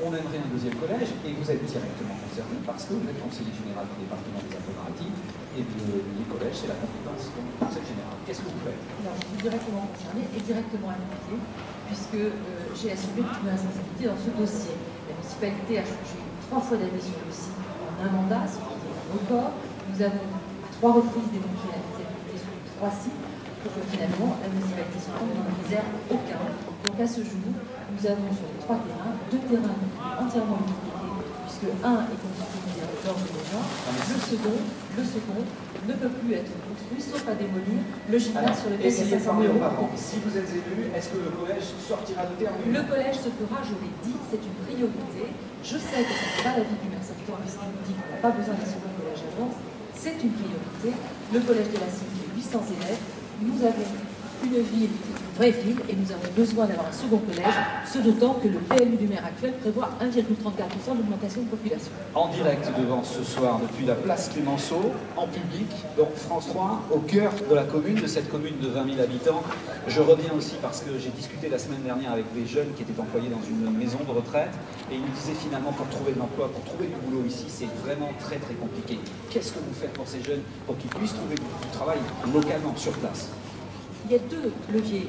on aimerait un deuxième collège, et vous êtes directement concerné parce que vous êtes conseiller général du département des Alpes-Maritimes, et les collèges, c'est la compétence du conseil général. Qu'est-ce que vous faites? Alors, je suis directement concernée et directement impliquée, puisque j'ai assumé toute ma responsabilité dans ce dossier. La municipalité a changé 3 fois d'avis sur le site en un mandat, ce qui est un record. Nous avons à 3 reprises démontré la faisabilité sur les 3 sites, pour que finalement la municipalité se trouve n'en réserve aucun. Donc à ce jour, nous avons sur les 3 terrains, 2 terrains entièrement multipliés, puisque un est constitué d'ordre déjà, le second ne peut plus être construit, sauf à démolir le gymnase sur lequel il y a 500 000 euros. Si vous êtes élu, est-ce que le collège sortira de terre? Le collège se fera, je l'ai dit, c'est une priorité. Je sais que ce n'est pas l'avis du maire Sartor, puisqu'il nous dit qu'on n'a pas besoin d'un second collège à Vence. C'est une priorité. Le collège de la Cime fait 800 élèves. Nous avons une ville, une vraie ville, et nous avons besoin d'avoir un second collège, ce d'autant que le PLU du maire actuel prévoit 1,34% d'augmentation de population. En direct devant ce soir, depuis la place Clémenceau, en public, donc France 3, au cœur de la commune, de cette commune de 20 000 habitants. Je reviens aussi parce que j'ai discuté la semaine dernière avec des jeunes qui étaient employés dans une maison de retraite, et ils nous disaient finalement pour trouver de l'emploi, pour trouver du boulot ici, c'est vraiment très très compliqué. Qu'est-ce que vous faites pour ces jeunes pour qu'ils puissent trouver du travail localement, sur place? Il y a 2 leviers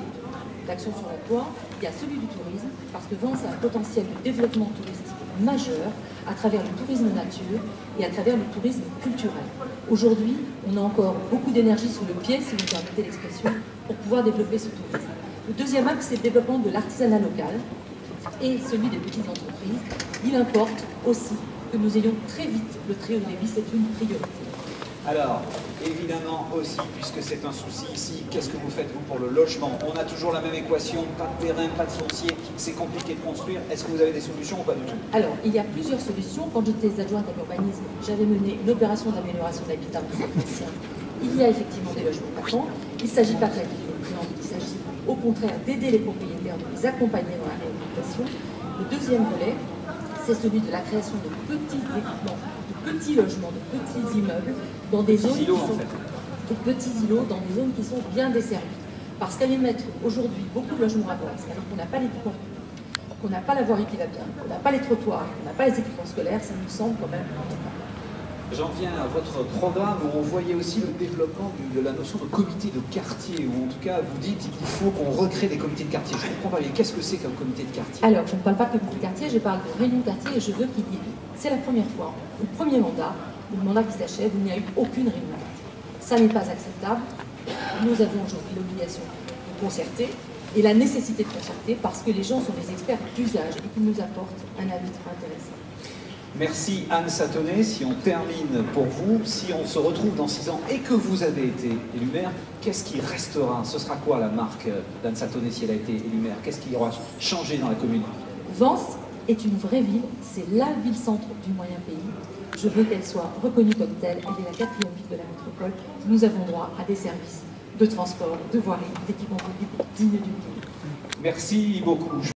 d'action sur l'emploi. Il y a celui du tourisme, parce que Vence a un potentiel de développement touristique majeur à travers le tourisme nature et à travers le tourisme culturel. Aujourd'hui, on a encore beaucoup d'énergie sous le pied, si vous me permettez l'expression, pour pouvoir développer ce tourisme. Le deuxième axe, c'est le développement de l'artisanat local et celui des petites entreprises. Il importe aussi que nous ayons très vite le très haut débit, c'est une priorité. Alors, évidemment aussi, puisque c'est un souci ici, qu'est-ce que vous faites vous pour le logement? On a toujours la même équation, pas de terrain, pas de foncier, c'est compliqué de construire. Est-ce que vous avez des solutions ou pas du tout? Alors, il y a plusieurs solutions. Quand j'étais adjointe à l'urbanisme, j'avais mené une opération d'amélioration de l'habitat ancien. Il y a effectivement des logements vacants. Il ne s'agit pas de la il s'agit au contraire d'aider les propriétaires, de les accompagner dans la réhabilitation. Le deuxième volet, c'est celui de la création de petits équipements, de petits logements, de petits immeubles, dans des zones qui sont de petits îlots, dans des zones qui sont bien desservies. Parce qu'à émettre aujourd'hui beaucoup de logements à bord, c'est-à-dire qu'on n'a pas l'équipement, qu'on n'a pas la voirie qui va bien, qu'on n'a pas les trottoirs, qu'on n'a pas les équipements scolaires, ça nous semble quand même important. J'en viens à votre programme où on voyait aussi le développement de la notion de comité de quartier, ou en tout cas vous dites qu'il faut qu'on recrée des comités de quartier. Je comprends pas bien, qu'est-ce que c'est qu'un comité de quartier? Alors, je ne parle pas de comité de quartier, je parle de réunion de quartier et je veux qu'il y ait, c'est la première fois, au premier mandat, le mandat qui s'achève, il n'y a eu aucune réunion de quartier. Ça n'est pas acceptable. Nous avons aujourd'hui l'obligation de concerter et la nécessité de concerter parce que les gens sont des experts d'usage et qu'ils nous apportent un avis intéressant. Merci Anne Satonnet. Si on termine pour vous, si on se retrouve dans 6 ans et que vous avez été élu maire, qu'est-ce qui restera? Ce sera quoi la marque d'Anne Satonnet si elle a été élue maire? Qu'est-ce qui aura changé dans la commune? Vence est une vraie ville, c'est la ville-centre du moyen pays. Je veux qu'elle soit reconnue comme telle. Elle est la 4e ville de la métropole. Nous avons droit à des services de transport, de voirie, d'équipements publics dignes d'une ville. Merci beaucoup.